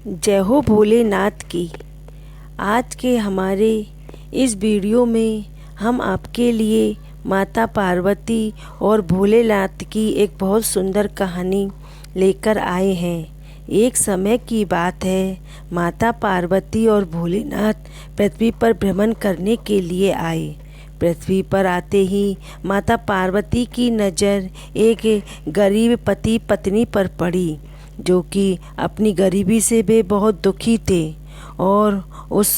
जय हो भोलेनाथ की। आज के हमारे इस वीडियो में हम आपके लिए माता पार्वती और भोलेनाथ की एक बहुत सुंदर कहानी लेकर आए हैं। एक समय की बात है, माता पार्वती और भोलेनाथ पृथ्वी पर भ्रमण करने के लिए आए। पृथ्वी पर आते ही माता पार्वती की नज़र एक गरीब पति पत्नी पर पड़ी, जो कि अपनी गरीबी से वे बहुत दुखी थे। और उस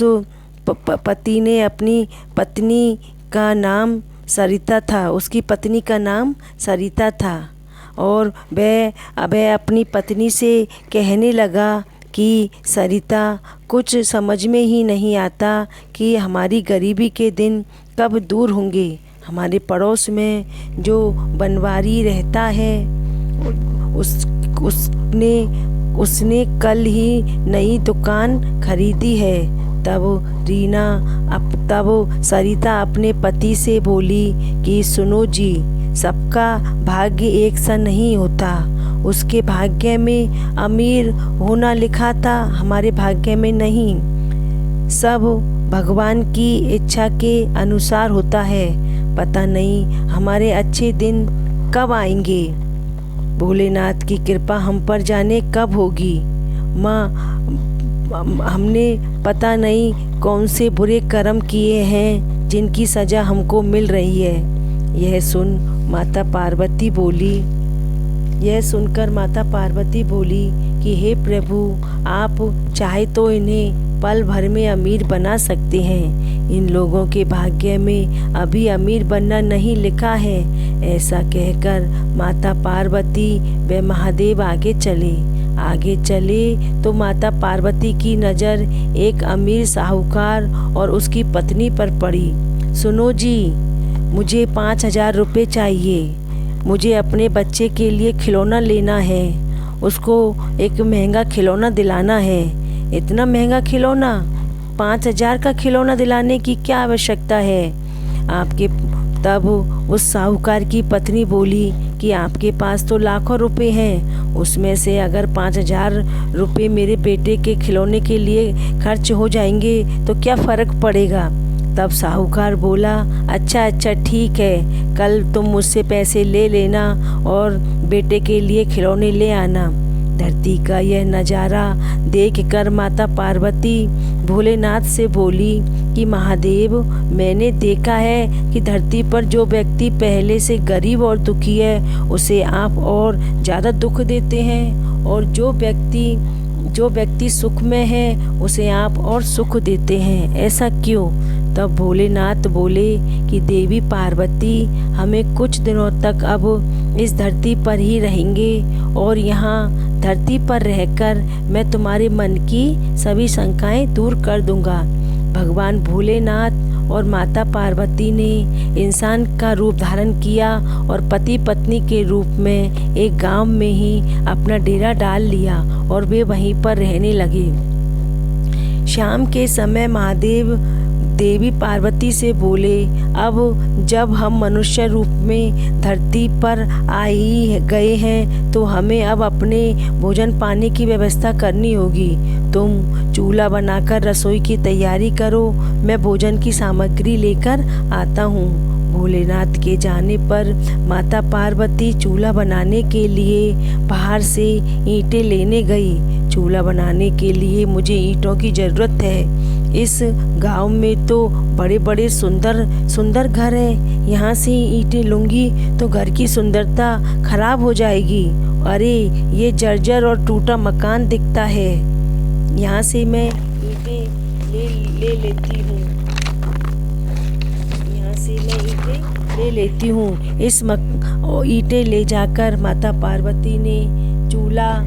पति ने अपनी पत्नी का नाम सरिता था, उसकी पत्नी का नाम सरिता था। और वह अपनी पत्नी से कहने लगा कि सरिता, कुछ समझ में ही नहीं आता कि हमारी गरीबी के दिन कब दूर होंगे। हमारे पड़ोस में जो बनवारी रहता है उसने कल ही नई दुकान खरीदी है। तब सरिता अपने पति से बोली कि सुनो जी, सबका भाग्य एक सा नहीं होता। उसके भाग्य में अमीर होना लिखा था, हमारे भाग्य में नहीं। सब भगवान की इच्छा के अनुसार होता है। पता नहीं हमारे अच्छे दिन कब आएंगे। भोलेनाथ की कृपा हम पर जाने कब होगी। माँ, हमने पता नहीं कौन से बुरे कर्म किए हैं जिनकी सज़ा हमको मिल रही है। यह सुनकर माता पार्वती बोली कि हे प्रभु, आप चाहे तो इन्हें पल भर में अमीर बना सकते हैं। इन लोगों के भाग्य में अभी अमीर बनना नहीं लिखा है। ऐसा कहकर माता पार्वती व महादेव आगे चले तो माता पार्वती की नज़र एक अमीर साहूकार और उसकी पत्नी पर पड़ी। सुनो जी, मुझे 5,000 रुपये चाहिए। मुझे अपने बच्चे के लिए खिलौना लेना है। उसको एक महंगा खिलौना दिलाना है। इतना महंगा खिलौना, 5,000 का खिलौना दिलाने की क्या आवश्यकता है आपके? तब उस साहूकार की पत्नी बोली कि आपके पास तो लाखों रुपए हैं, उसमें से अगर 5,000 रुपये मेरे बेटे के खिलौने के लिए खर्च हो जाएंगे तो क्या फ़र्क पड़ेगा। तब साहूकार बोला, अच्छा ठीक है, कल तुम मुझसे पैसे ले लेना और बेटे के लिए खिलौने ले आना। धरती का यह नज़ारा देखकर माता पार्वती भोलेनाथ से बोली कि महादेव, मैंने देखा है कि धरती पर जो व्यक्ति पहले से गरीब और दुखी है उसे आप और ज़्यादा दुख देते हैं, और जो व्यक्ति सुख में है उसे आप और सुख देते हैं। ऐसा क्यों? तब भोलेनाथ बोले कि देवी पार्वती, हमें कुछ दिनों तक अब इस धरती पर ही रहेंगे और यहाँ धरती पर रहकर मैं तुम्हारे मन की सभी शंकाएं दूर कर दूंगा। भगवान भोलेनाथ और माता पार्वती ने इंसान का रूप धारण किया और पति पत्नी के रूप में एक गांव में ही अपना डेरा डाल लिया और वे वहीं पर रहने लगे। शाम के समय महादेव देवी पार्वती से बोले, अब जब हम मनुष्य रूप में धरती पर आ ही गए हैं तो हमें अब अपने भोजन पानी की व्यवस्था करनी होगी। तुम चूल्हा बनाकर रसोई की तैयारी करो, मैं भोजन की सामग्री लेकर आता हूँ। भोलेनाथ के जाने पर माता पार्वती चूल्हा बनाने के लिए बाहर से ईंटें लेने गई। चूल्हा बनाने के लिए मुझे ईंटों की ज़रूरत है। इस गांव में तो बड़े बड़े सुंदर घर हैं। यहाँ से ईंटें लूँगी तो घर की सुंदरता खराब हो जाएगी। अरे, ये जर्जर और टूटा मकान दिखता है। यहाँ से मैं ईंटें ले लेती हूँ। इस ईंटें ले जाकर माता पार्वती ने चूल्हा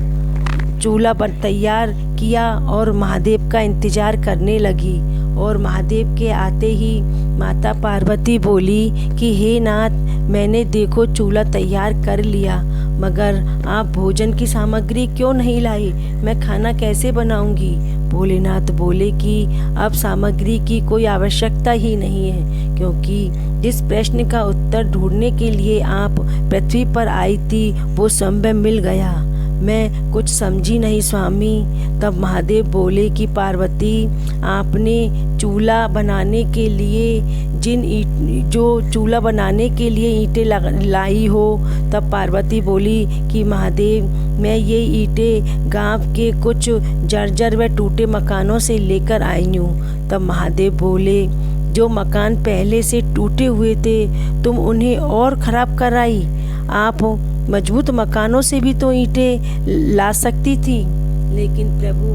तैयार किया और महादेव का इंतजार करने लगी। और महादेव के आते ही माता पार्वती बोली कि हे नाथ, मैंने देखो चूल्हा तैयार कर लिया, मगर आप भोजन की सामग्री क्यों नहीं लाई? मैं खाना कैसे बनाऊंगी? भोलेनाथ बोले कि अब सामग्री की कोई आवश्यकता ही नहीं है, क्योंकि जिस प्रश्न का उत्तर ढूंढने के लिए आप पृथ्वी पर आई थी वो संभव मिल गया। मैं कुछ समझी नहीं स्वामी। तब महादेव बोले कि पार्वती, आपने चूल्हा बनाने के लिए जो चूल्हा बनाने के लिए ईंटें लाई हो। तब पार्वती बोली कि महादेव, मैं ये ईंटें गांव के कुछ जर्जर व टूटे मकानों से लेकर आई हूँ। तब महादेव बोले, जो मकान पहले से टूटे हुए थे तुम उन्हें और ख़राब कराई। आप मजबूत मकानों से भी तो ईंटें ला सकती थी। लेकिन प्रभु,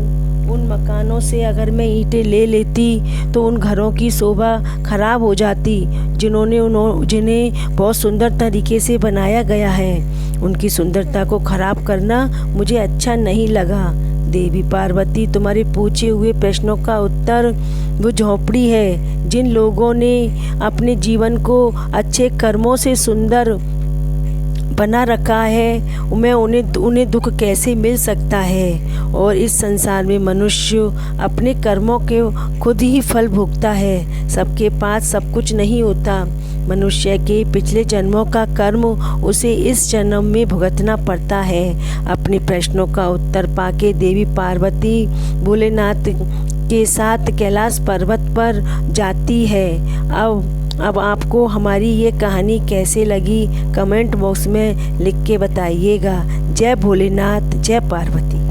उन मकानों से अगर मैं ईंटें ले लेती तो उन घरों की शोभा खराब हो जाती, जिन्हें बहुत सुंदर तरीके से बनाया गया है। उनकी सुंदरता को खराब करना मुझे अच्छा नहीं लगा। देवी पार्वती, तुम्हारे पूछे हुए प्रश्नों का उत्तर वो झोंपड़ी है। जिन लोगों ने अपने जीवन को अच्छे कर्मों से सुंदर बना रखा है, मैं उन्हें दुख कैसे मिल सकता है। और इस संसार में मनुष्य अपने कर्मों के खुद ही फल भोगता है। सबके पास सब कुछ नहीं होता। मनुष्य के पिछले जन्मों का कर्म उसे इस जन्म में भुगतना पड़ता है। अपने प्रश्नों का उत्तर पाके देवी पार्वती भोलेनाथ के साथ कैलाश पर्वत पर जाती है। अब आपको हमारी ये कहानी कैसे लगी, कमेंट बॉक्स में लिख के बताइएगा। जय भोलेनाथ, जय पार्वती।